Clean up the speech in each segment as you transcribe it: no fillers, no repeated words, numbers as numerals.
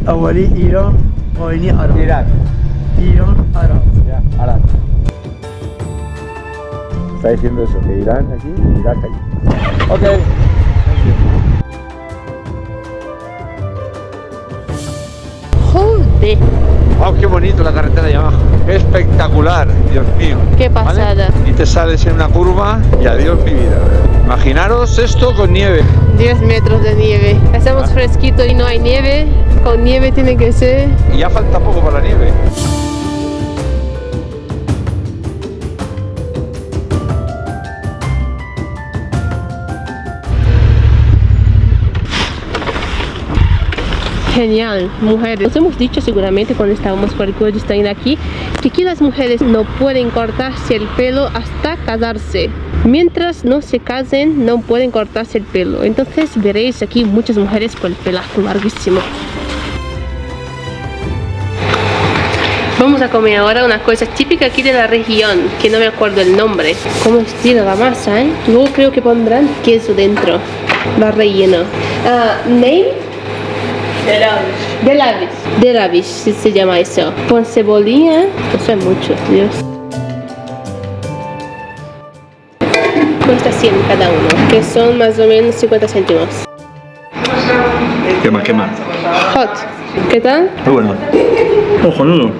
اولی ایران، آینی عراق. Irak. ایران، عراق. Ya, Irak. Está diciendo eso, que Irán aquí y Irak allí. Ok. Joder, ¡Wow, qué bonito la carretera de abajo! ¡Qué espectacular! Dios mío. qué pasada. ¿Vale? Y te sales en una curva y adiós mi vida. Imaginaros esto con nieve. 10 metros de nieve. Estamos fresquito y no hay nieve. Con nieve tiene que ser. Y ya falta poco para la nieve. Genial, mujeres. Nos hemos dicho seguramente cuando estábamos por el Kurdistán aquí que aquí las mujeres no pueden cortarse el pelo hasta casarse. Mientras no se casen no pueden cortarse el pelo. Entonces veréis aquí muchas mujeres con el pelazo larguísimo. Vamos a comer ahora una cosa típica aquí de la región, que no me acuerdo el nombre. ¿Cómo estira la masa, eh? Luego creo que pondrán queso dentro. Va relleno. Name? De lavish, se llama eso. Con cebollina. Eso es mucho, Dios. Cuesta 100 cada uno, que son más o menos 50 céntimos. Quema, quema. Hot. ¿Qué tal? Muy bueno. Ojonudo.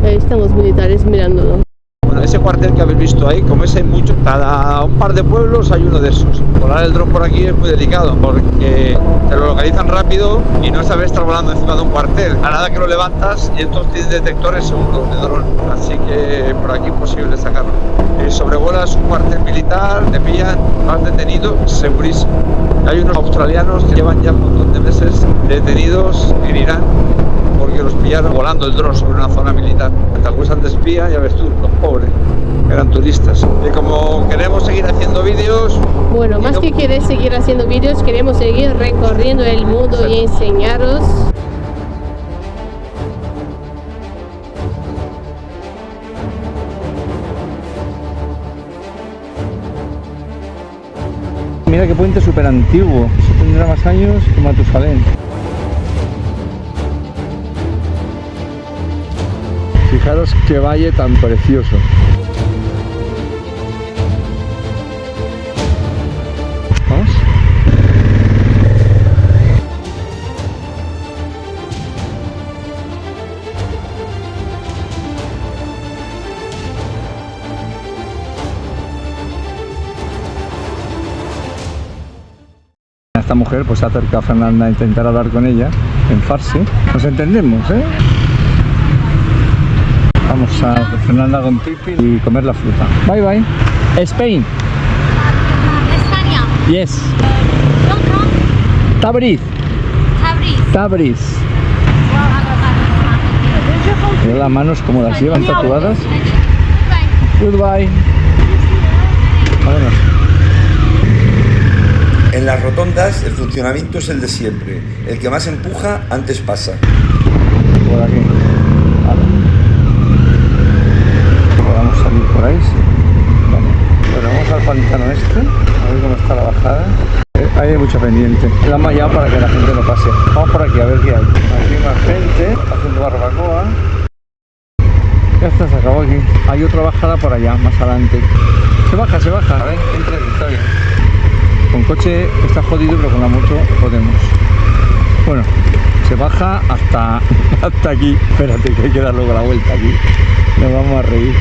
Ahí estamos militares mirándolo. Bueno, ese cuartel que habéis visto ahí, como es hay mucho, cada un par de pueblos hay uno de esos. Volar el dron por aquí es muy delicado porque te lo localizan rápido y no sabes estar volando encima de un cuartel. A nada que lo levantas y estos tienen detectores seguros de dron, así que por aquí es imposible sacarlo. Sobrevuelas un cuartel militar, te pillan, vas detenido, segurísimo. Hay unos australianos que llevan ya un montón de meses detenidos en Irán porque los pillaron volando el dron sobre una zona militar. Te acusan de espía, ya ves tú, los pobres, eran turistas. Y como queremos seguir haciendo vídeos... Bueno, más que querer seguir haciendo vídeos, queremos seguir recorriendo el mundo y enseñaros. Mira qué puente súper antiguo, eso tendrá más años que Matusalén. Fijaros qué valle tan precioso. ¿Vamos? Esta mujer pues se acerca a Fernanda a intentar hablar con ella en farsi. Nos entendemos, ¿eh? Vamos a Fernanda con Pipi y comer la fruta. Bye bye. Spain. España. Yes. Welcome. Tabriz. Tabriz. Tabriz. Mira las manos como las llevan tatuadas. Goodbye. Vámonos. En las rotondas el funcionamiento es el de siempre. El que más empuja, antes pasa. Por aquí. Podamos salir por ahí, sí. Vale. Bueno, vamos al pantano este, a ver cómo está la bajada. Ahí hay mucha pendiente. La han mallado para que la gente no pase. Vamos por aquí a ver qué hay. Aquí hay más gente haciendo barbacoa. Ya está, se acabó aquí. Hay otra bajada por allá, más adelante. Se baja, se baja. A ver, entra aquí, está bien. Con coche está jodido, pero con la moto podemos. Bueno, se baja hasta aquí. Espérate que hay que dar luego la vuelta aquí. Nos vamos a reír.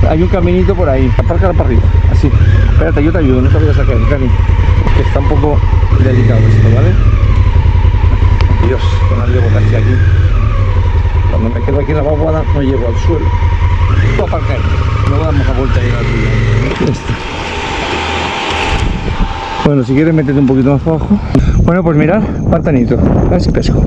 Hay un caminito por ahí. Apárcala para arriba, así. Espérate, yo te ayudo, no te vayas a caer, Cani. Que está un poco delicado esto, ¿vale? Dios, ponerle boca hacia aquí. Cuando me quedo aquí en la vaguada no llego al suelo. Voy a aparcar. Luego damos la vuelta y llegar a tu. Bueno, si quieres métete un poquito más abajo. Bueno, pues mirad, pantanito. A ver si pesco.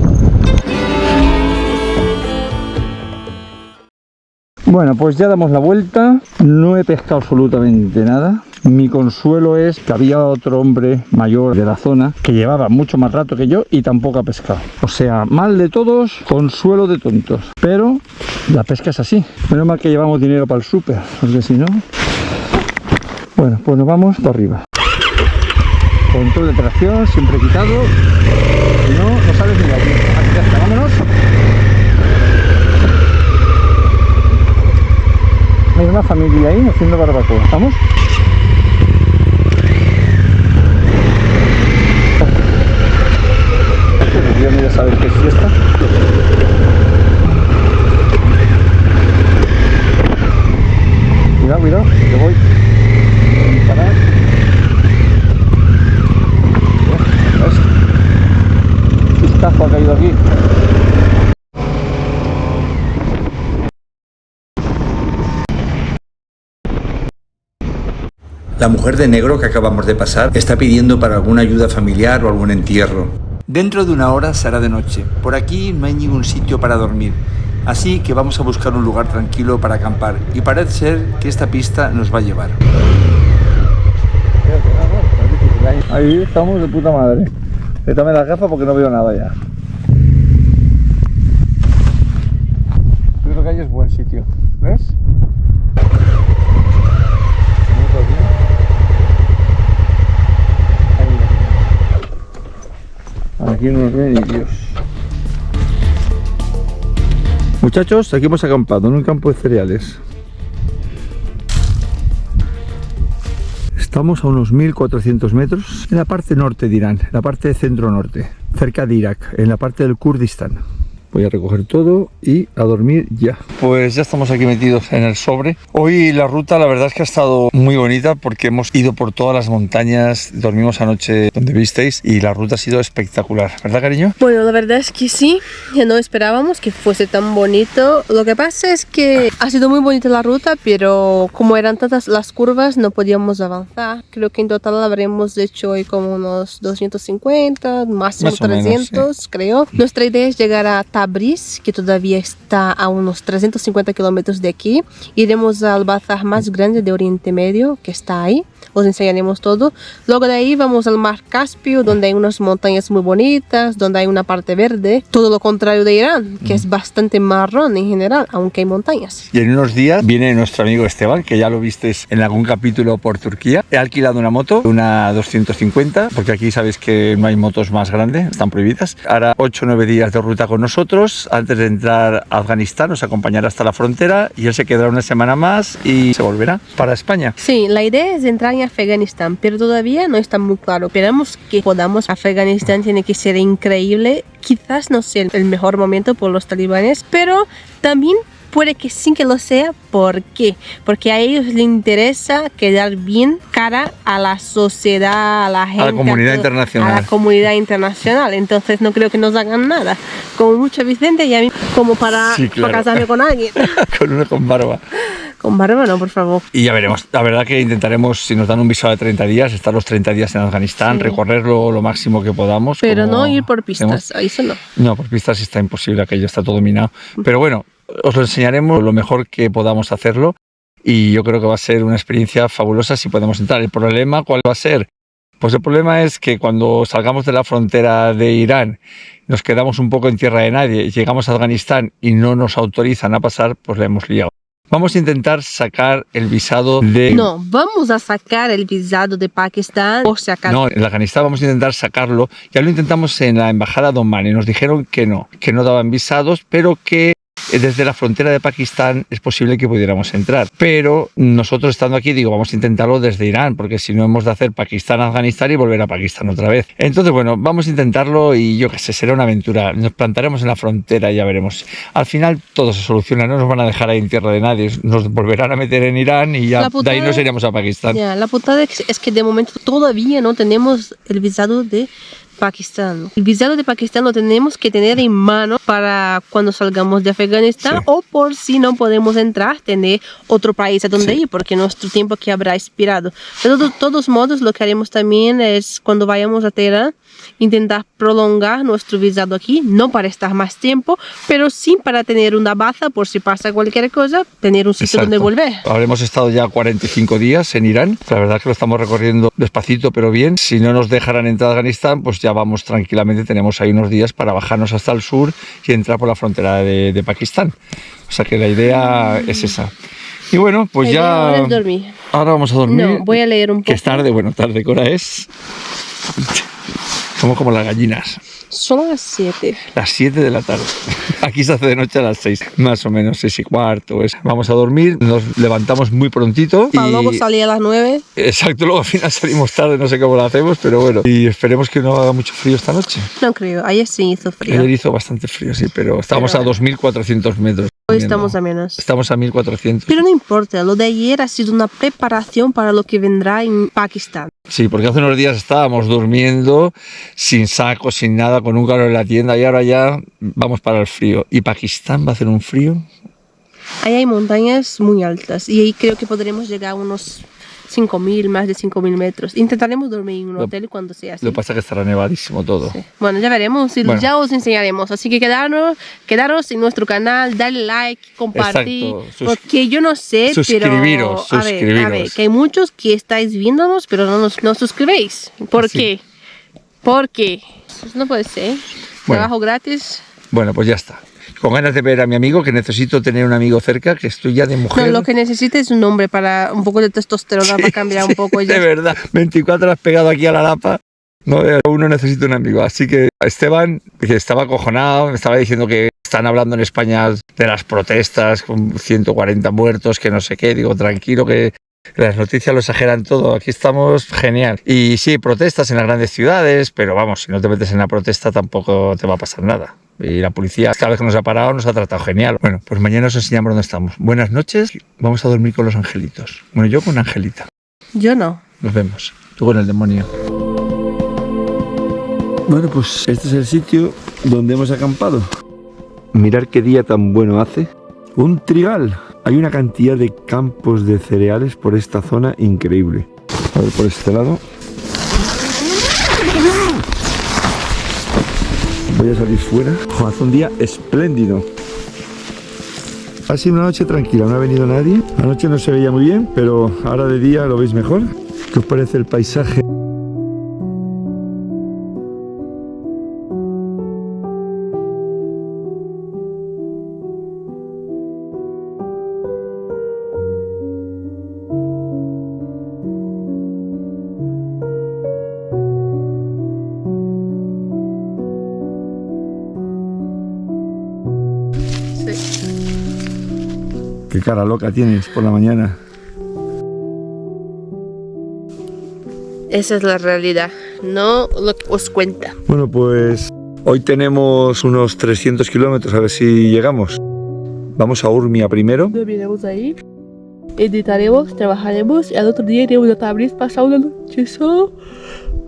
Bueno, pues ya damos la vuelta. No he pescado absolutamente nada. Mi consuelo es que había otro hombre mayor de la zona que llevaba mucho más rato que yo y tampoco ha pescado. O sea, mal de todos, consuelo de tontos. Pero la pesca es así. Menos mal que llevamos dinero para el súper, porque si no... Bueno, pues nos vamos para arriba. Control de tracción, siempre quitado. Si no, no sales ni de aquí. Aquí ya está, vámonos. Hay una familia ahí haciendo barbacoa. ¿Estamos? Ya no voy a saber qué es fiesta. Cuidado, cuidado, que voy. Parar. ¿Ves? Chistazo ha caído aquí. La mujer de negro que acabamos de pasar está pidiendo para alguna ayuda familiar o algún entierro. Dentro de una hora será de noche. Por aquí no hay ningún sitio para dormir. Así que vamos a buscar un lugar tranquilo para acampar. Y parece ser que esta pista nos va a llevar. Ahí estamos de puta madre. Quítame las gafas porque no veo nada ya. Yo creo que ahí es buen sitio. ¿Ves? Aquí no nos ve ni Dios. Muchachos, aquí hemos acampado en un campo de cereales. Estamos a unos 1400 metros en la parte norte de Irán, en la parte centro-norte, cerca de Irak, en la parte del Kurdistán. Voy a recoger todo y a dormir ya. Pues ya estamos aquí metidos en el sobre. Hoy la ruta la verdad es que ha estado muy bonita porque hemos ido por todas las montañas, dormimos anoche donde visteis y la ruta ha sido espectacular, ¿verdad, cariño? Bueno, la verdad es que sí, no esperábamos que fuese tan bonito. Lo que pasa es que ha sido muy bonita la ruta, pero como eran tantas las curvas no podíamos avanzar. Creo que en total habremos hecho hoy como unos 250, máximo Más o menos, 300, sí. Creo. Nuestra idea es llegar a Tabriz, que todavía está a unos 350 kilómetros de aquí. Iremos al bazar más grande de Oriente Medio, que está ahí. Os enseñaremos todo. Luego de ahí vamos al mar Caspio, donde hay unas montañas muy bonitas, donde hay una parte verde. Todo lo contrario de Irán, que es bastante marrón en general, aunque hay montañas. Y en unos días viene nuestro amigo Esteban, que ya lo visteis en algún capítulo por Turquía. He alquilado una moto, una 250, porque aquí sabéis que no hay motos más grandes, están prohibidas. Hará 8 o 9 días de ruta con nosotros. Antes de entrar a Afganistán nos acompañará hasta la frontera y él se quedará una semana más y se volverá para España. Sí, la idea es entrar en Afganistán, pero todavía no está muy claro. Esperamos que podamos. Afganistán tiene que ser increíble. Quizás no sea el mejor momento por los talibanes, pero también puede que sí que lo sea. ¿Por qué? Porque a ellos les interesa quedar bien cara a la sociedad, a la gente, a la comunidad internacional. A la comunidad internacional. Entonces no creo que nos hagan nada. Como mucho Vicente y a mí, como para, Sí, claro. para casarme con alguien. Con uno con barba. Con barba no, por favor. Y ya veremos. La verdad que intentaremos, si nos dan un visado de 30 días, estar los 30 días en Afganistán, Sí. recorrerlo lo máximo que podamos. Pero como no ir por pistas, hacemos. eso no. No, por pistas está imposible, aquello está todo minado. Pero bueno, os lo enseñaremos lo mejor que podamos hacerlo y yo creo que va a ser una experiencia fabulosa si podemos entrar. ¿El problema cuál va a ser? Pues el problema es que cuando salgamos de la frontera de Irán, nos quedamos un poco en tierra de nadie, llegamos a Afganistán y no nos autorizan a pasar, pues la hemos liado. Vamos a intentar sacar el visado de... No, vamos a sacar el visado de Pakistán por si acaso. No, en Afganistán vamos a intentar sacarlo. Ya lo intentamos en la embajada de Oman y nos dijeron que no daban visados, pero que desde la frontera de Pakistán es posible que pudiéramos entrar. Pero nosotros estando aquí, digo, vamos a intentarlo desde Irán, porque si no hemos de hacer Pakistán-Afganistán y volver a Pakistán otra vez. Entonces, bueno, vamos a intentarlo y yo qué sé, será una aventura. Nos plantaremos en la frontera y ya veremos. Al final todo se soluciona, no nos van a dejar ahí en tierra de nadie, nos volverán a meter en Irán y ya de ahí nos iremos a Pakistán. Ya, la putada es que de momento todavía no tenemos el visado de Pakistán. El visado de Pakistán lo tenemos que tener en mano para cuando salgamos de Afganistán, Sí. o por si no podemos entrar, tener otro país a donde Sí. ir, porque nuestro tiempo que habrá expirado. De todos modos, lo que haremos también es cuando vayamos a Teherán, intentar prolongar nuestro visado aquí, no para estar más tiempo, pero sí para tener una baza por si pasa cualquier cosa, tener un sitio donde volver. Habremos estado ya 45 días en Irán. La verdad que lo estamos recorriendo despacito pero bien. Si no nos dejarán entrar a Afganistán, pues ya vamos tranquilamente. Tenemos ahí unos días para bajarnos hasta el sur y entrar por la frontera de Pakistán. O sea que la idea es esa. Y bueno, pues La idea ya... ahora es dormir. Ahora vamos a dormir. No, voy a leer un Que poco. es tarde, bueno, tarde, ¿qué hora es? Somos como las gallinas. Son las 7. Las 7 de la tarde. Aquí se hace de noche a las 6, más o menos, 6:15. Vamos a dormir, nos levantamos muy prontito. Para luego salir a las 9. Exacto, luego al final salimos tarde, no sé cómo lo hacemos, pero bueno. Y esperemos que no haga mucho frío esta noche. No creo, ayer sí hizo frío. Ayer hizo bastante frío, sí, pero estábamos a 2.400 metros. Hoy estamos a menos. Estamos a 1.400. Pero no importa, lo de ayer ha sido una preparación para lo que vendrá en Pakistán. Sí, porque hace unos días estábamos durmiendo sin saco, sin nada, con un calor en la tienda y ahora ya vamos para el frío. ¿Y Pakistán va a hacer un frío? Ahí hay montañas muy altas y ahí creo que podremos llegar a unos 5.000, más de 5.000 metros. Intentaremos dormir en un hotel cuando sea así. Lo que pasa es que estará nevadísimo todo. Sí. Bueno, ya veremos y Bueno. ya os enseñaremos. Así que quedaros en nuestro canal, darle like, compartir. Exacto. Porque yo no sé, Suscribiros, pero a ver, que hay muchos que estáis viéndonos, pero no suscribéis. ¿Por Sí. qué? ¿Por qué? Pues no puede ser. Bueno. Trabajo gratis. Bueno, pues ya está. Con ganas de ver a mi amigo, que necesito tener un amigo cerca, que estoy ya de mujer. No, lo que necesita es un hombre para un poco de testosterona para cambiar un poco. De verdad, 24 has pegado aquí a la lapa. No, uno necesita un amigo. Así que Esteban, que estaba acojonado, me estaba diciendo que están hablando en España de las protestas con 140 muertos, que no sé qué. Digo, tranquilo, que las noticias lo exageran todo. Aquí estamos genial. Y sí, protestas en las grandes ciudades, pero vamos, si no te metes en la protesta tampoco te va a pasar nada. Y la policía, cada vez que nos ha parado, nos ha tratado genial. Bueno, pues mañana os enseñamos dónde estamos. Buenas noches. Vamos a dormir con los angelitos. Bueno, yo con Angelita. Yo no. Nos vemos. Tú con el demonio. Bueno, pues este es el sitio donde hemos acampado. Mirad qué día tan bueno hace. Un trigal. Hay una cantidad de campos de cereales por esta zona increíble. A ver, por este lado. Voy a salir fuera. Hace un día espléndido. Ha sido una noche tranquila, no ha venido nadie. Anoche no se veía muy bien, pero ahora de día lo veis mejor. ¿Qué os parece el paisaje? Qué cara loca tienes por la mañana. Esa es la realidad, no lo que os cuenta. Bueno, pues hoy tenemos unos 300 kilómetros, a ver si llegamos. Vamos a Urmia primero. Dormiremos ahí, editaremos, trabajaremos y al otro día iremos a Tabriz, pasar una noche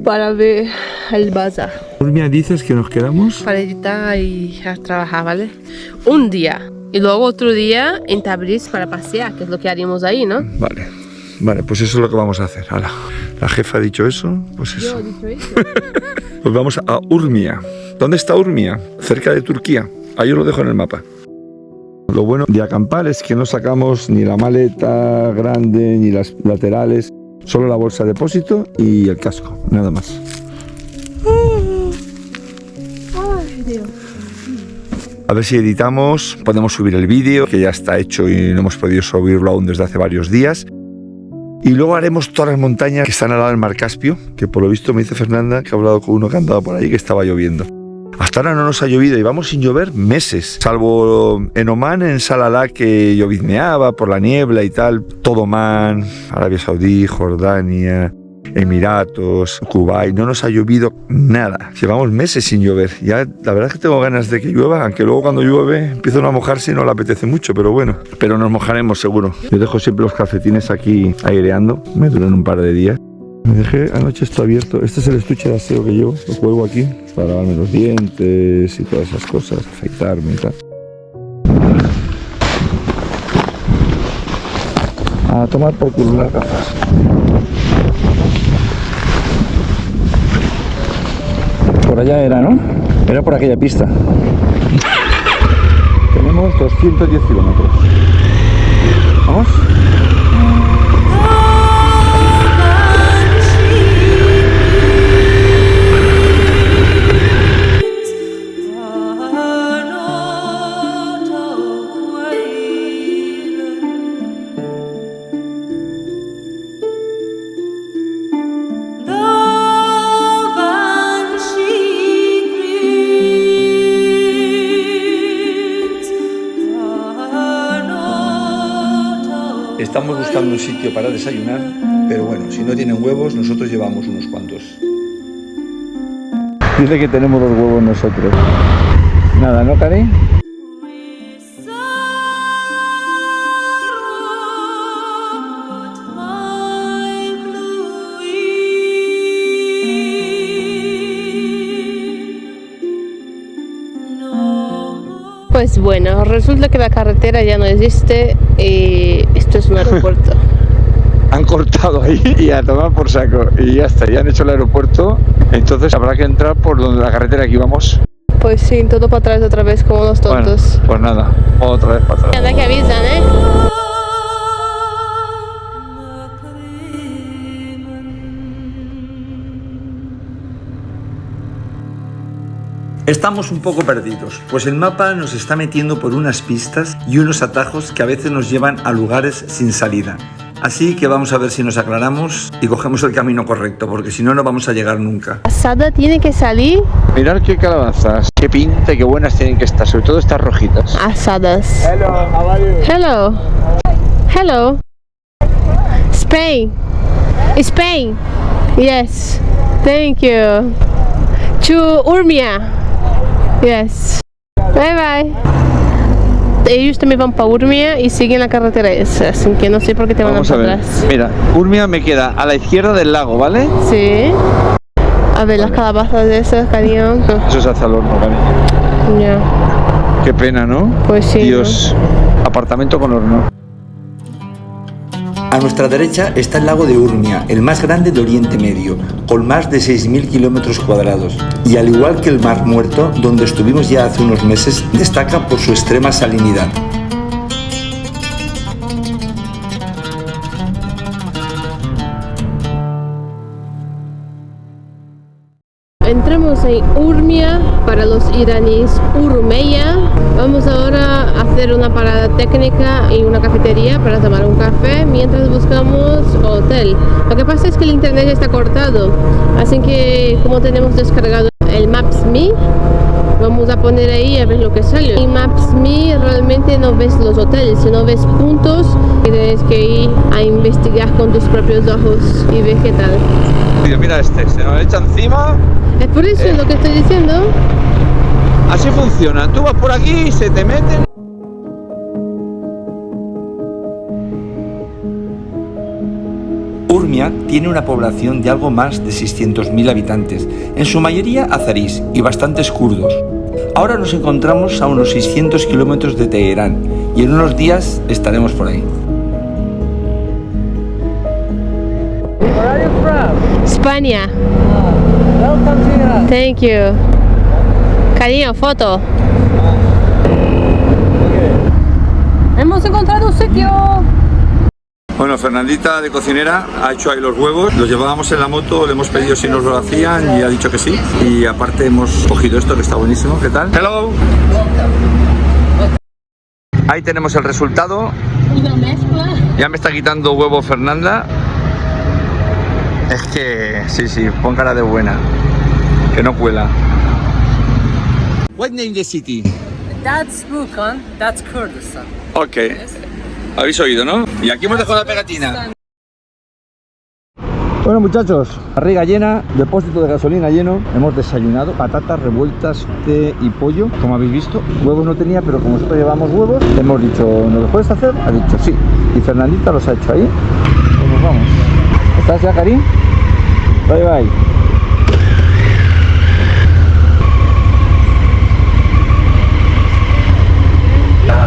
para ver el bazar. Urmia dices que nos quedamos. Para editar y a trabajar, ¿vale? Un día. Y luego otro día en Tabriz para pasear, que es lo que haríamos ahí, ¿no? Vale, pues eso es lo que vamos a hacer. Hala. La jefa ha dicho eso, pues eso. Yo he dicho eso. Pues vamos a Urmia. ¿Dónde está Urmia? Cerca de Turquía. Ahí os lo dejo en el mapa. Lo bueno de acampar es que no sacamos ni la maleta grande ni las laterales, solo la bolsa de depósito y el casco, nada más. Ay, Dios. A ver si editamos, podemos subir el vídeo, que ya está hecho y no hemos podido subirlo aún desde hace varios días. Y luego haremos todas las montañas que están al lado del mar Caspio, que por lo visto me dice Fernanda, que ha hablado con uno que andaba por ahí, que estaba lloviendo. Hasta ahora no nos ha llovido y vamos sin llover meses, salvo en Omán, en Salalá, que llovizneaba por la niebla y tal. Todo Omán, Arabia Saudí, Jordania, Emiratos, Kuwait, no nos ha llovido nada. Llevamos meses sin llover. Ya la verdad es que tengo ganas de que llueva, aunque luego cuando llueve empiezan a mojarse y no le apetece mucho, pero bueno. Pero nos mojaremos seguro. Yo dejo siempre los calcetines aquí aireando, me duran un par de días. Me dejé anoche esto abierto. Este es el estuche de aseo que llevo, lo cuelgo aquí para lavarme los dientes y todas esas cosas, afeitarme y tal. A tomar por culo las gafas. Por allá era, ¿no? Era por aquella pista. Tenemos 210 kilómetros. ¿Vamos? Estamos buscando un sitio para desayunar, pero bueno, si no tienen huevos, nosotros llevamos unos cuantos. Dice que tenemos los huevos nosotros. Nada, ¿no, Cari? Pues bueno, resulta que la carretera ya no existe y esto es un aeropuerto. Han cortado ahí y a tomar por saco. Y ya está, ya han hecho el aeropuerto. Entonces habrá que entrar por donde la carretera que íbamos. Pues sí, todo para atrás otra vez como los tontos. Bueno, pues nada, otra vez para atrás. Anda que avisan, ¿eh? Estamos un poco perdidos, pues el mapa nos está metiendo por unas pistas y unos atajos que a veces nos llevan a lugares sin salida. Así que vamos a ver si nos aclaramos y cogemos el camino correcto, porque si no, no vamos a llegar nunca. Asada tiene que salir. Mirad qué calabazas, qué pinta y qué buenas tienen que estar, sobre todo estas rojitas. Asadas. Hello, how are you? Hello. Hello. Spain. Spain. Yes. Thank you. To Urmia. Yes. Bye bye. Ellos también van para Urmia y siguen la carretera esa, así que no sé por qué te van Vamos a para ver. atrás. Mira, Urmia me queda a la izquierda del lago, ¿vale? Sí. A ver las calabazas de esas, cariño. Eso se hace al horno, cariño. Ya. Qué pena, ¿no? Pues sí. Dios, apartamento con horno. A nuestra derecha está el lago de Urmia, el más grande de Oriente Medio, con más de 6.000 kilómetros cuadrados. Y al igual que el Mar Muerto, donde estuvimos ya hace unos meses, destaca por su extrema salinidad. Entramos en Urmia, para los iraníes Urmeya. Vamos ahora a hacer una parada técnica en una cafetería para tomar un café mientras buscamos hotel. Lo que pasa es que el internet está cortado, así que como tenemos descargado el Maps.me, vamos a poner ahí a ver lo que sale. En Maps.me realmente no ves los hoteles, sino ves puntos que tienes que ir a investigar con tus propios ojos y ver qué tal. Mira este, se nos echa encima. Es por eso lo que estoy diciendo. Así funciona, tú vas por aquí y se te meten. Urmia tiene una población de algo más de 600.000 habitantes, en su mayoría azarís y bastantes kurdos. Ahora nos encontramos a unos 600 kilómetros de Teherán y en unos días estaremos por ahí. Where are you from? España. Welcome to Iran. Thank you. Cariño, foto. Hemos encontrado un sitio. Bueno, Fernandita de cocinera ha hecho ahí los huevos, los llevábamos en la moto, le hemos pedido si nos lo hacían y ha dicho que sí. Y aparte hemos cogido esto que está buenísimo, ¿qué tal? Hello. Ahí tenemos el resultado. Una mezcla. Ya me está quitando huevo Fernanda. Es que, sí, pon cara de buena. Que no cuela. What name the city? That's Bukan, that's Kurdistan. Ok. Habéis oído, ¿no? Y aquí hemos dejado la pegatina. Bueno, muchachos, barriga llena, depósito de gasolina lleno. Hemos desayunado patatas revueltas, té y pollo, como habéis visto. Huevos no tenía, pero como nosotros llevamos huevos, le hemos dicho, ¿nos lo puedes hacer? Ha dicho sí. Y Fernandita los ha hecho ahí. Pues nos vamos. ¿Estás ya, Karim? Bye, bye.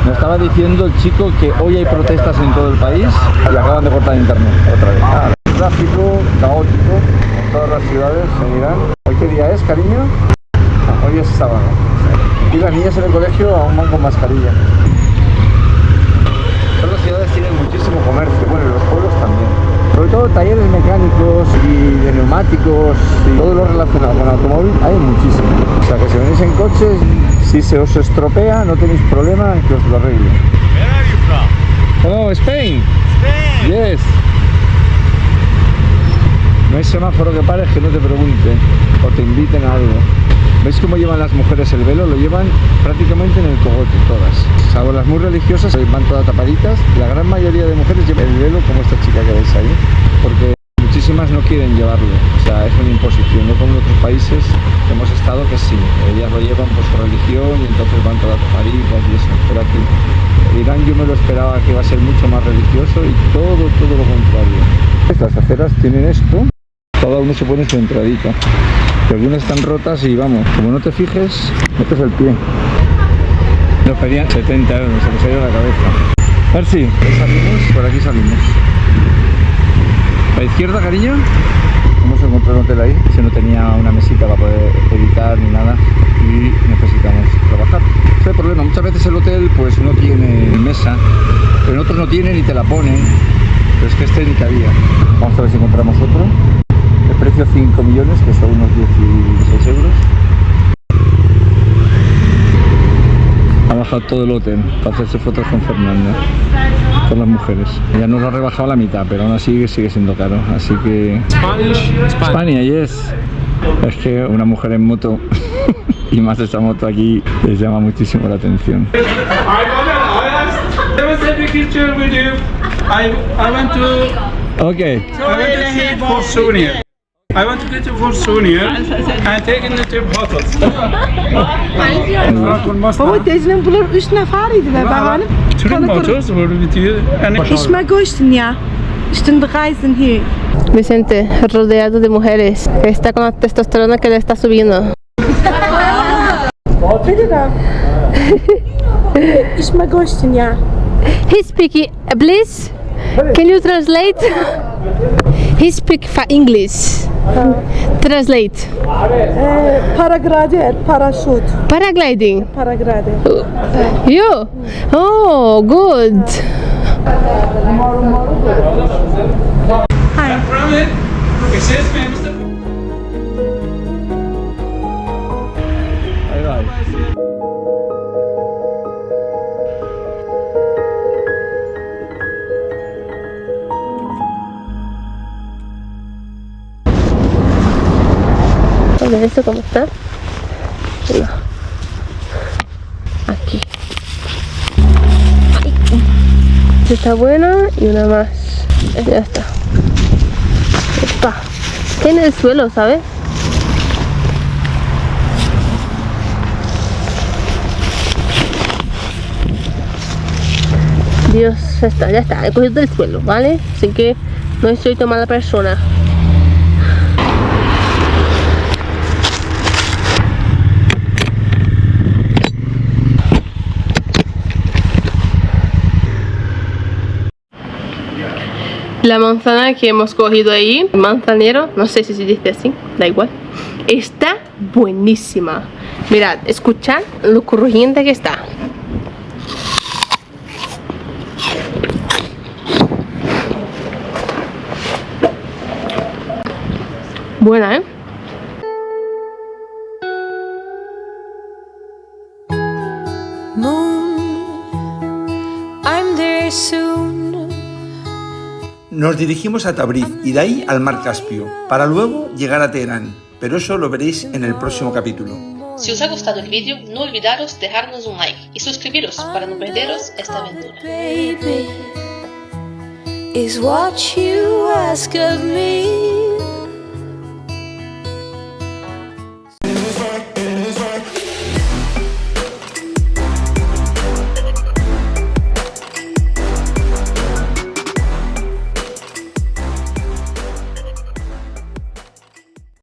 Me estaba diciendo el chico que hoy hay protestas en todo el país y acaban de cortar internet otra vez. Tráfico caótico en todas las ciudades en Irán. ¿Hoy qué día es, cariño? Hoy es sábado. Y las niñas en el colegio aún van con mascarilla. Todas las ciudades tienen muchísimo comercio, bueno, y los pueblos también. Sobre todo talleres mecánicos y de neumáticos y todo lo relacionado con automóvil hay muchísimo. O sea que si venís en coches, si se os estropea no tenéis problema en que os lo arregle. Where are you from? Hello, Spain. Spain. Yes. No hay semáforo que pares que no te pregunten o te inviten a algo. ¿Veis cómo llevan las mujeres el velo? Lo llevan prácticamente en el cogote, todas. Salvo las muy religiosas, van todas tapaditas. La gran mayoría de mujeres llevan el velo como esta chica que veis ahí, porque muchísimas no quieren llevarlo. O sea, es una imposición, no como en otros países que hemos estado que sí, ellas lo llevan por su religión y entonces van todas tapaditas y eso. Pero aquí, Irán yo me lo esperaba que iba a ser mucho más religioso y todo lo contrario. Estas aceras tienen esto, cada uno se pone su entradita. Que algunas están rotas y vamos, como no te fijes, metes el pie. Nos pedían 70 euros, se nos ha ido la cabeza. A ver si salimos, por aquí salimos. A la izquierda, cariño. Hemos encontrado un hotel ahí, que no tenía una mesita para poder editar ni nada y necesitamos trabajar. Ese es el problema, muchas veces el hotel pues no tiene mesa, pero en otros no tienen y te la ponen, pero es que este ni cabía. Vamos a ver si encontramos otro. El precio 5 millones, que son unos 16 euros. Ha bajado todo el hotel para hacerse fotos con Fernanda, con las mujeres. Ya nos lo ha rebajado a la mitad, pero aún así sigue siendo caro. Así que... España, yes. Es que una mujer en moto, y más esta moto aquí, les llama muchísimo la atención. Okay. I want to get you for souvenir and taking the trip photos. Baba Dezmen bunlar 3 neferiydi ve ben Three motors were with you and Ich mag ya. İşte reisen hier. Vicente, rodeado de mujeres, está con la testosterona que le está subiendo. Ich mag ya. He speak, please. Can you translate? He speak English. Translate. Paraglider, parachute. Paragliding. Paraglider. You? Oh, good. Hi. from it, excuse me, Mr. Ahí va. A ver esto cómo está. No. Aquí. Ay. Esta está buena y una más. Ya está. Epa. Tiene el suelo, ¿sabes? Dios, ya está. He cogido del suelo, ¿vale? Así que no soy tan mala persona. La manzana que hemos cogido ahí, manzanero, no sé si se dice así, da igual, está buenísima. Mirad, escuchad lo crujiente que está. Buena, ¿eh? I'm there soon. Nos dirigimos a Tabriz y de ahí al Mar Caspio, para luego llegar a Teherán, pero eso lo veréis en el próximo capítulo. Si os ha gustado el vídeo, no olvidaros dejarnos un like y suscribiros para no perderos esta aventura. Baby, is what you ask of me.